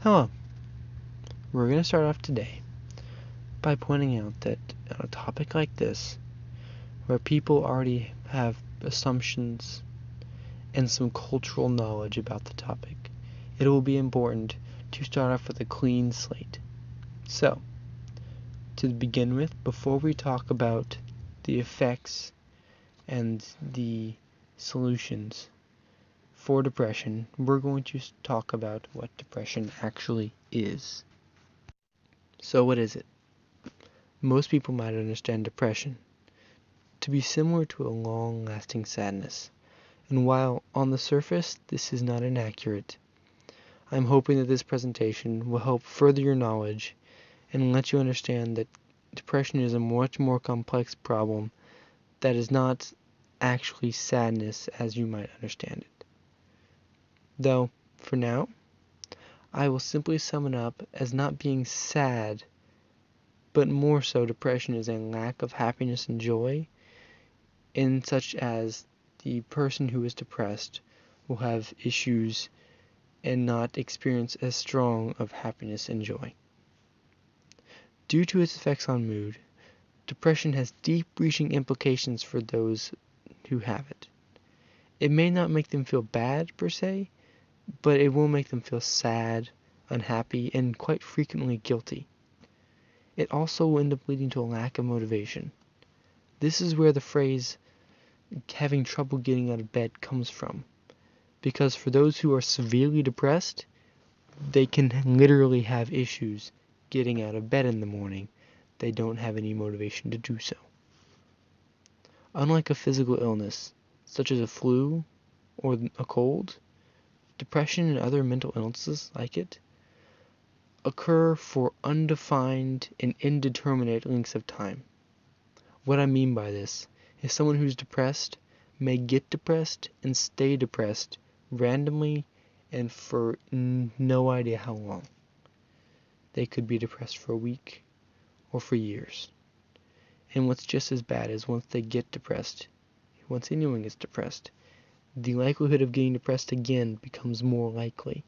Hello. We're going to start off today by pointing out that on a topic like this, where people already have assumptions and some cultural knowledge about the topic, it will be important to start off with a clean slate. So, to begin with, before we talk about the effects and the solutions for depression, we're going to talk about what depression actually is. So what is it? Most people might understand depression to be similar to a long-lasting sadness, and while on the surface this is not inaccurate, I'm hoping that this presentation will help further your knowledge and let you understand that depression is a much more complex problem that is not actually sadness as you might understand it. Though, for now, I will simply sum it up as not being sad, but more so depression is a lack of happiness and joy, in such as the person who is depressed will have issues and not experience as strong of happiness and joy. Due to its effects on mood, depression has deep-reaching implications for those who have it. It may not make them feel bad per se, but it will make them feel sad, unhappy, and quite frequently guilty. It also will end up leading to a lack of motivation. This is where the phrase having trouble getting out of bed comes from, because for those who are severely depressed, they can literally have issues getting out of bed in the morning. They don't have any motivation to do so. Unlike a physical illness, such as a flu or a cold, depression and other mental illnesses like it occur for undefined and indeterminate lengths of time. What I mean by this is someone who's depressed may get depressed and stay depressed randomly and for no idea how long. They could be depressed for a week or for years. And what's just as bad is once they get depressed, once anyone gets depressed, the likelihood of getting depressed again becomes more likely.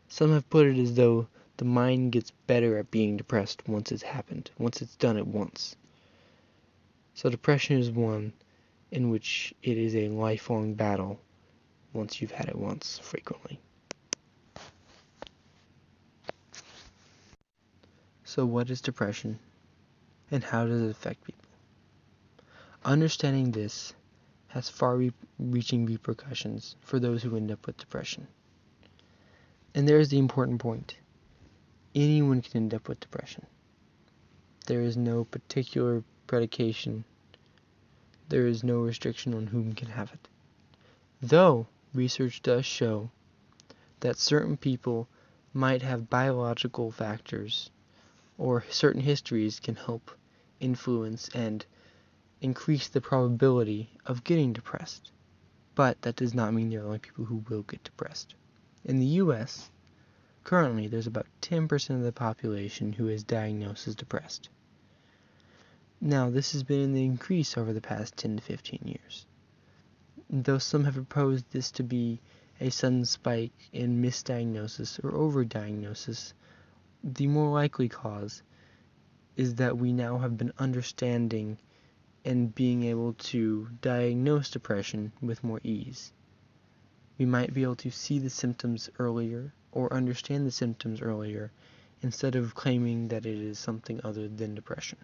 Some have put it as though the mind gets better at being depressed once it's happened, once it's done it once. So depression is one in which it is a lifelong battle once you've had it once, frequently. So what is depression, and how does it affect people? Understanding this has far-reaching repercussions for those who end up with depression. And there is the important point. Anyone can end up with depression. There is no particular predication. There is no restriction on whom can have it. Though research does show that certain people might have biological factors or certain histories can help influence and increase the probability of getting depressed. But that does not mean there are only people who will get depressed. In the US, currently there's about 10% of the population who is diagnosed as depressed. Now, this has been an increase over the past 10 to 15 years. Though some have proposed this to be a sudden spike in misdiagnosis or overdiagnosis, the more likely cause is that we now have been understanding and being able to diagnose depression with more ease. We might be able to see the symptoms earlier or understand the symptoms earlier instead of claiming that it is something other than depression.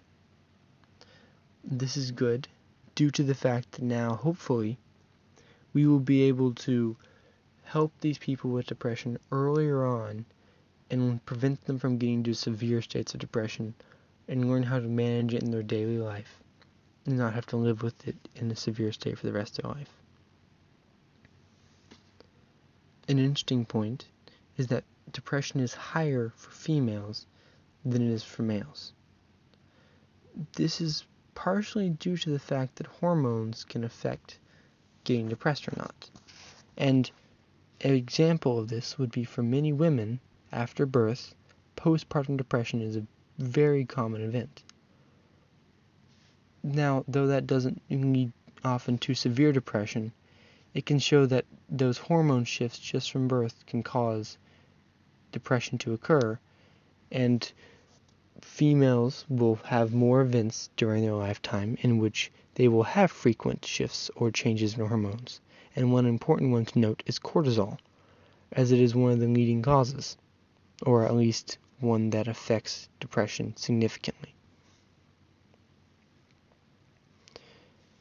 This is good due to the fact that now, hopefully, we will be able to help these people with depression earlier on and prevent them from getting to severe states of depression and learn how to manage it in their daily life and not have to live with it in a severe state for the rest of their life. An interesting point is that depression is higher for females than it is for males. This is partially due to the fact that hormones can affect getting depressed or not. And an example of this would be for many women after birth, postpartum depression is a very common event. Now, though that doesn't lead often to severe depression, it can show that those hormone shifts just from birth can cause depression to occur, and females will have more events during their lifetime in which they will have frequent shifts or changes in hormones. And one important one to note is cortisol, as it is one of the leading causes, or at least one that affects depression significantly.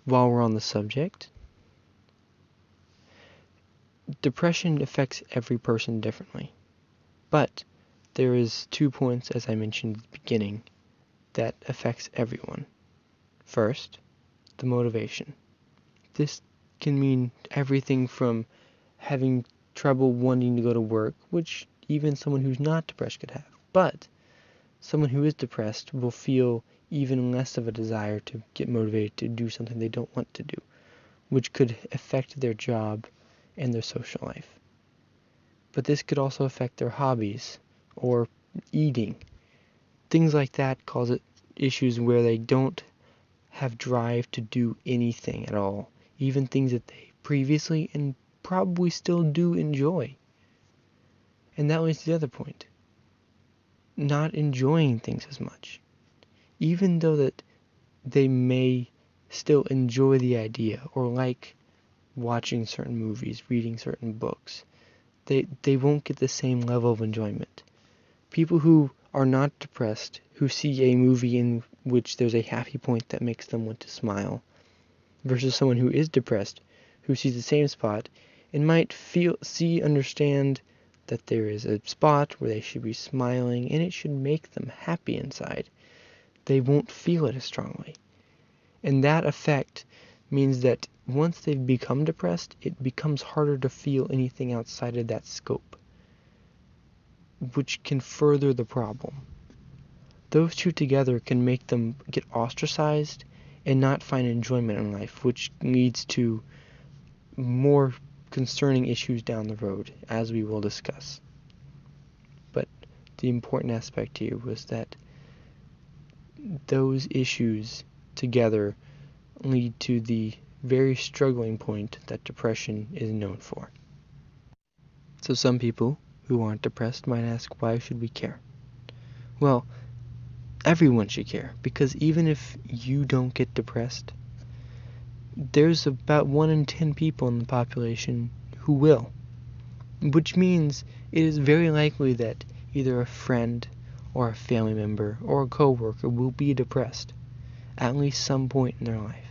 While we're on the subject, depression affects every person differently, but there is 2 points, as I mentioned at the beginning, that affects everyone. First, the motivation. This can mean everything from having trouble wanting to go to work, which even someone who's not depressed could have, but someone who is depressed will feel even less of a desire to get motivated to do something they don't want to do, which could affect their job and their social life. But this could also affect their hobbies or eating. Things like that cause issues where they don't have drive to do anything at all, even things that they previously and probably still do enjoy. And that leads to the other point. Not enjoying things as much. Even though that they may still enjoy the idea or like watching certain movies, reading certain books, they won't get the same level of enjoyment. People who are not depressed, who see a movie in which there's a happy point that makes them want to smile, versus someone who is depressed, who sees the same spot and might understand that there is a spot where they should be smiling and it should make them happy inside. They won't feel it as strongly. And that effect means that once they've become depressed, it becomes harder to feel anything outside of that scope, which can further the problem. Those two together can make them get ostracized and not find enjoyment in life, which leads to more concerning issues down the road, as we will discuss. But the important aspect here was that those issues together lead to the very struggling point that depression is known for. So some people who aren't depressed might ask, why should we care? Well, everyone should care, because even if you don't get depressed, there's about 1 in 10 people in the population who will, which means it is very likely that either a friend or a family member or a coworker will be depressed at least some point in their life.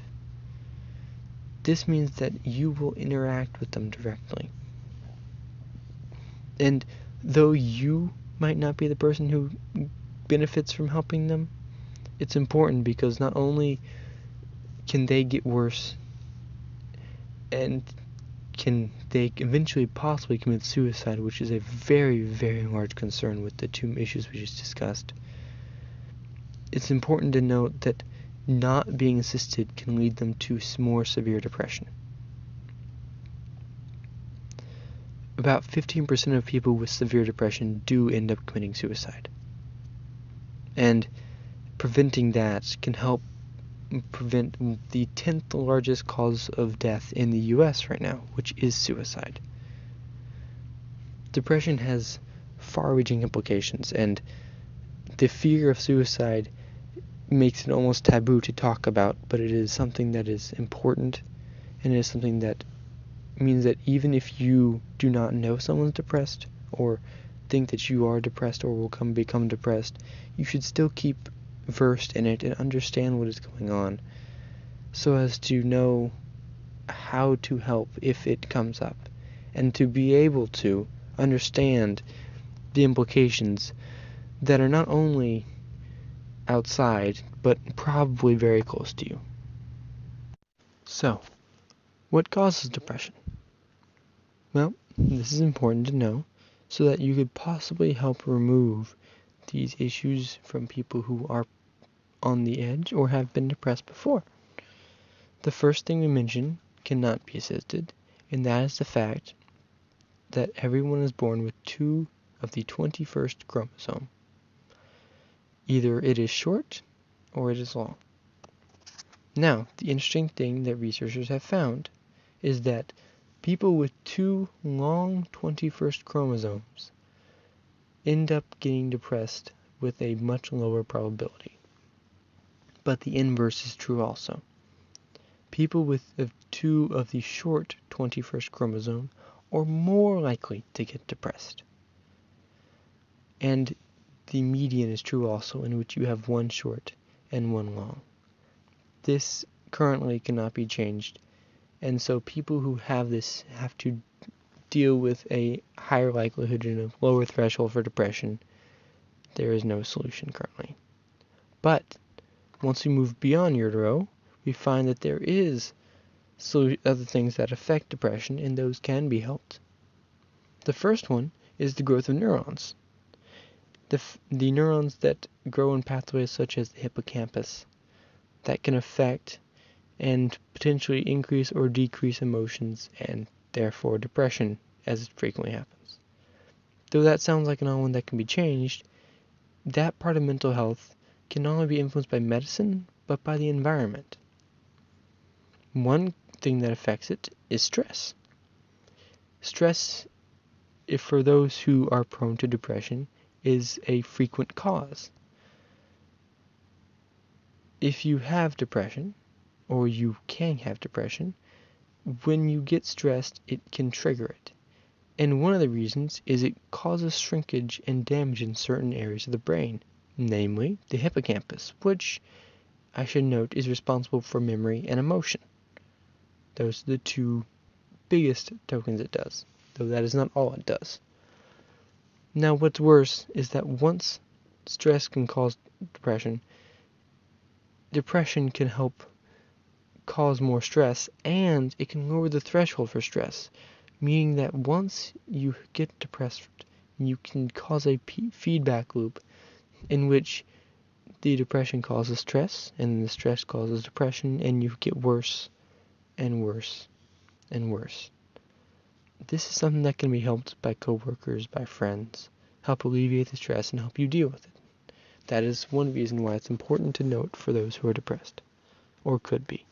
This means that you will interact with them directly. And though you might not be the person who benefits from helping them, it's important because not only can they get worse and can they eventually possibly commit suicide, which is a very, very large concern with the 2 issues we just discussed. It's important to note that not being assisted can lead them to more severe depression. About 15% of people with severe depression do end up committing suicide. And preventing that can help prevent the 10th largest cause of death in the US right now, which is suicide. Depression has far-reaching implications, and the fear of suicide makes it almost taboo to talk about, but it is something that is important, and it is something that means that even if you do not know someone's depressed, or think that you are depressed or will become depressed, you should still keep versed in it and understand what is going on, so as to know how to help if it comes up, and to be able to understand the implications that are not only outside, but probably very close to you. So, what causes depression? Well, this is important to know so that you could possibly help remove these issues from people who are on the edge or have been depressed before. The first thing we mention cannot be assisted, and that is the fact that everyone is born with 2 of the 21st chromosome. Either it is short or it is long. Now, the interesting thing that researchers have found is that people with 2 long 21st chromosomes end up getting depressed with a much lower probability. But the inverse is true also. People with two of the short 21st chromosome are more likely to get depressed. And the median is true also, in which you have one short and one long. This currently cannot be changed, and so people who have this have to deal with a higher likelihood and a lower threshold for depression. There is no solution currently. But once we move beyond utero, we find that there is other things that affect depression, and those can be helped. The first one is the growth of neurons. The neurons that grow in pathways such as the hippocampus that can affect and potentially increase or decrease emotions and therefore depression, as it frequently happens. Though that sounds like an one that can be changed, that part of mental health can not only be influenced by medicine, but by the environment. One thing that affects it is stress. Stress, if for those who are prone to depression, is a frequent cause. If you have depression, or you can have depression, when you get stressed, it can trigger it. And one of the reasons is it causes shrinkage and damage in certain areas of the brain, namely the hippocampus, which, I should note, is responsible for memory and emotion. Those are the two biggest tokens it does, though that is not all it does. Now, what's worse is that once stress can cause depression, depression can help cause more stress, and it can lower the threshold for stress, meaning that once you get depressed, you can cause a feedback loop in which the depression causes stress, and the stress causes depression, and you get worse and worse and worse. This is something that can be helped by coworkers, by friends, help alleviate the stress and help you deal with it. That is one reason why it's important to note for those who are depressed, or could be.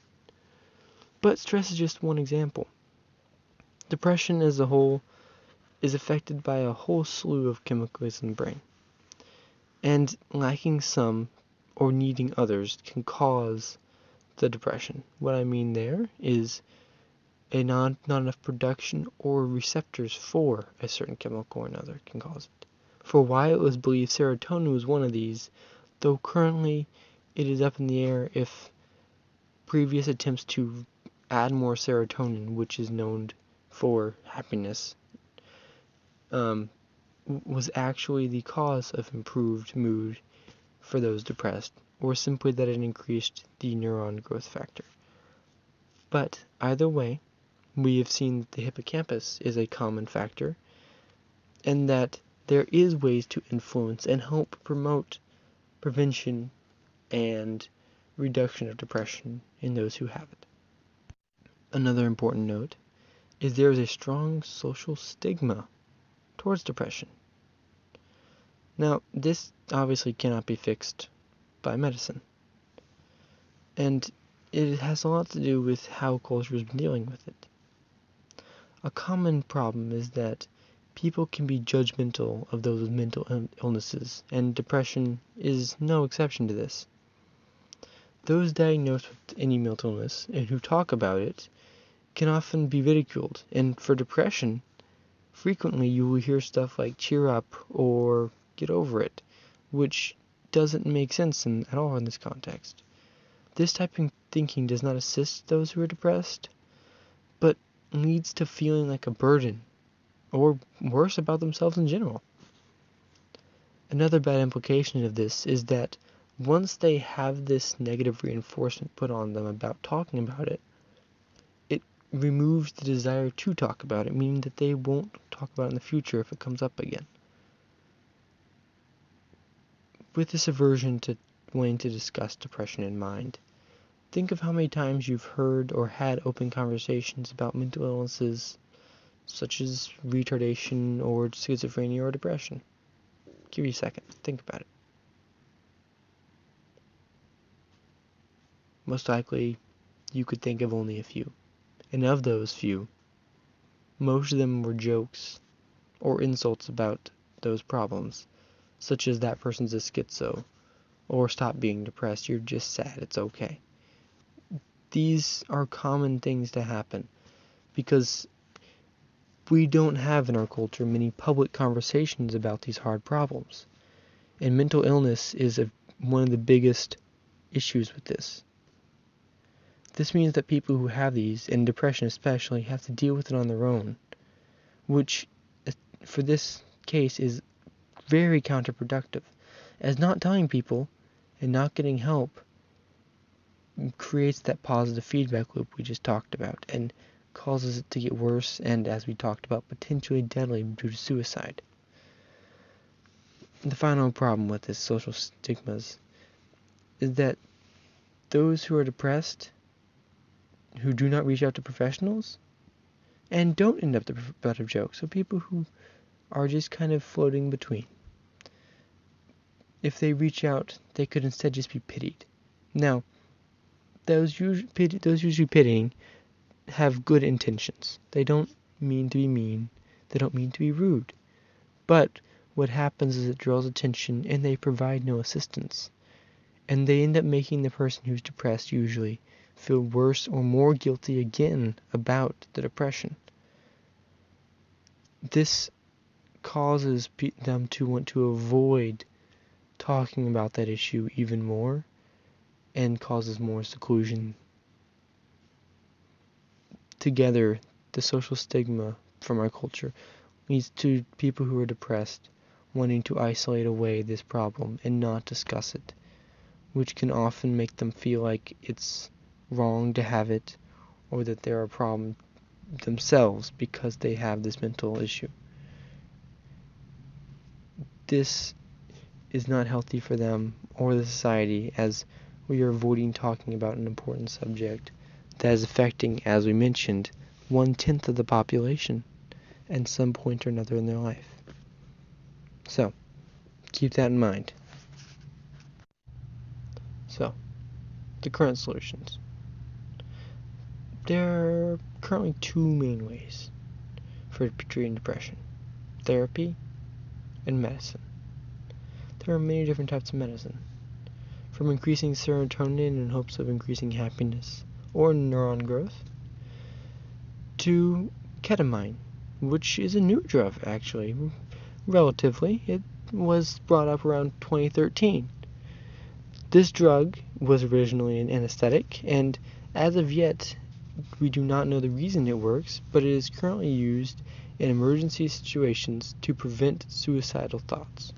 But stress is just one example. Depression as a whole is affected by a whole slew of chemicals in the brain. And lacking some or needing others can cause the depression. What I mean there is not enough production or receptors for a certain chemical or another can cause it. For a while it was believed serotonin was one of these, though currently it is up in the air if previous attempts to add more serotonin, which is known for happiness, was actually the cause of improved mood for those depressed, or simply that it increased the neuron growth factor. But either way, we have seen that the hippocampus is a common factor, and that there is ways to influence and help promote prevention and reduction of depression in those who have it. Another important note is there is a strong social stigma towards depression. Now, this obviously cannot be fixed by medicine, and it has a lot to do with how culture has been dealing with it. A common problem is that people can be judgmental of those with mental illnesses, and depression is no exception to this. Those diagnosed with any mental illness and who talk about it can often be ridiculed, and for depression, frequently you will hear stuff like cheer up or get over it, which doesn't make sense at all in this context. This type of thinking does not assist those who are depressed, but leads to feeling like a burden, or worse, about themselves in general. Another bad implication of this is that once they have this negative reinforcement put on them about talking about it, it removes the desire to talk about it, meaning that they won't talk about it in the future if it comes up again. With this aversion to wanting to discuss depression in mind, think of how many times you've heard or had open conversations about mental illnesses such as retardation or schizophrenia or depression. Give you a second. Think about it. Most likely, you could think of only a few. And of those few, most of them were jokes or insults about those problems, such as that person's a schizo, or stop being depressed, you're just sad, it's okay. These are common things to happen because we don't have in our culture many public conversations about these hard problems. And mental illness is one of the biggest issues with this. This means that people who have these, and depression especially, have to deal with it on their own, which for this case is very counterproductive, as not telling people and not getting help creates that positive feedback loop we just talked about and causes it to get worse and, as we talked about, potentially deadly due to suicide. The final problem with this social stigmas is that those who are depressed, who do not reach out to professionals, and don't end up the butt of jokes, so people who are just kind of floating between, if they reach out, they could instead just be pitied. Now, those usually pitying have good intentions. They don't mean to be mean. They don't mean to be rude. But what happens is it draws attention and they provide no assistance. And they end up making the person who's depressed usually feel worse or more guilty again about the depression. This causes them to want to avoid talking about that issue even more and causes more seclusion. Together, the social stigma from our culture leads to people who are depressed wanting to isolate away this problem and not discuss it, which can often make them feel like it's wrong to have it or that they're a problem themselves because they have this mental issue. This is not healthy for them or the society, as we are avoiding talking about an important subject that is affecting, as we mentioned, 1/10 of the population at some point or another in their life. So, keep that in mind. So, the current solutions. There are currently two main ways for treating depression: therapy and medicine. There are many different types of medicine, from increasing serotonin in hopes of increasing happiness or neuron growth, to ketamine, which is a new drug actually, relatively. It was brought up around 2013. This drug was originally an anesthetic, and as of yet, we do not know the reason it works, but it is currently used in emergency situations to prevent suicidal thoughts.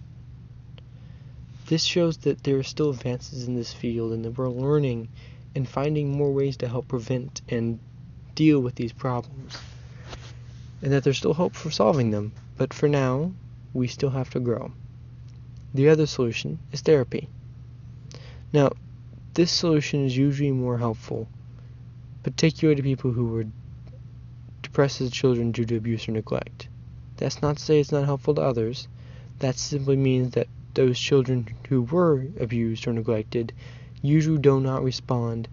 This shows that there are still advances in this field and that we're learning and finding more ways to help prevent and deal with these problems, and that there's still hope for solving them, but for now, we still have to grow. The other solution is therapy. Now, this solution is usually more helpful, particularly to people who were depressed as children due to abuse or neglect. That's not to say it's not helpful to others. That simply means that those children who were abused or neglected usually do not respond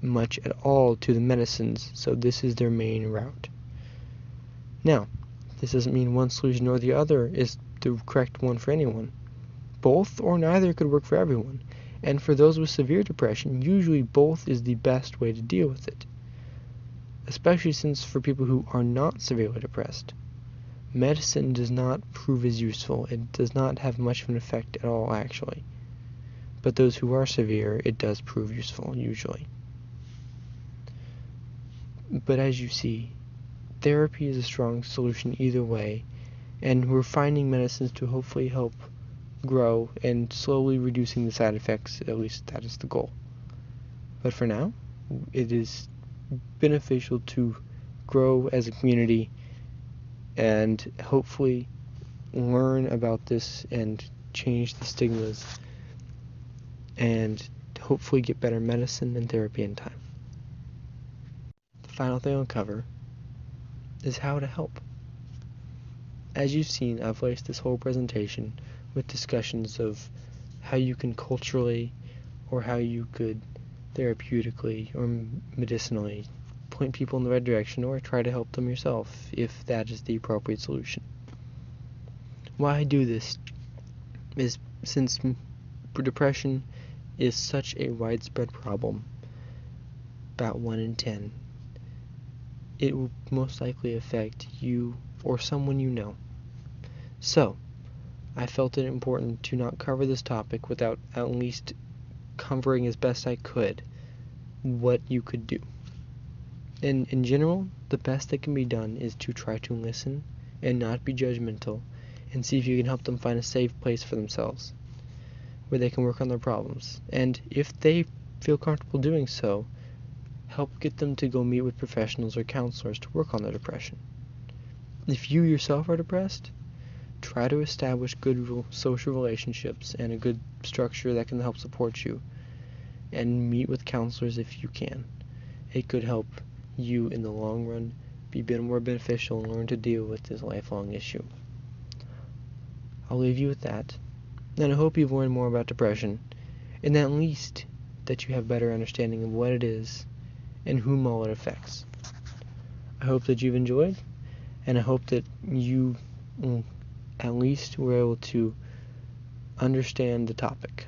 much at all to the medicines, so this is their main route. Now, this doesn't mean one solution or the other is the correct one for anyone. Both or neither could work for everyone, and for those with severe depression, usually both is the best way to deal with it, especially since for people who are not severely depressed, medicine does not prove as useful. It does not have much of an effect at all, actually. But those who are severe, it does prove useful, usually. But as you see, therapy is a strong solution either way, and we're finding medicines to hopefully help grow and slowly reducing the side effects. At least that is the goal. But for now, it is beneficial to grow as a community and hopefully learn about this and change the stigmas and hopefully get better medicine and therapy in time. The final thing I'll cover is how to help. As you've seen, I've laced this whole presentation with discussions of how you can culturally or how you could therapeutically or medicinally point people in the right direction or try to help them yourself if that is the appropriate solution. Why I do this is since depression is such a widespread problem, about 1 in 10, it will most likely affect you or someone you know. So, I felt it important to not cover this topic without at least covering as best I could what you could do. In general, the best that can be done is to try to listen and not be judgmental, and see if you can help them find a safe place for themselves where they can work on their problems. And if they feel comfortable doing so, help get them to go meet with professionals or counselors to work on their depression. If you yourself are depressed, try to establish good social relationships and a good structure that can help support you, and meet with counselors if you can. It could help you in the long run be a bit more beneficial and learn to deal with this lifelong issue. I'll leave you with that, and I hope you've learned more about depression, and at least that you have better understanding of what it is and whom all it affects. I hope that you've enjoyed, and I hope that you at least were able to understand the topic.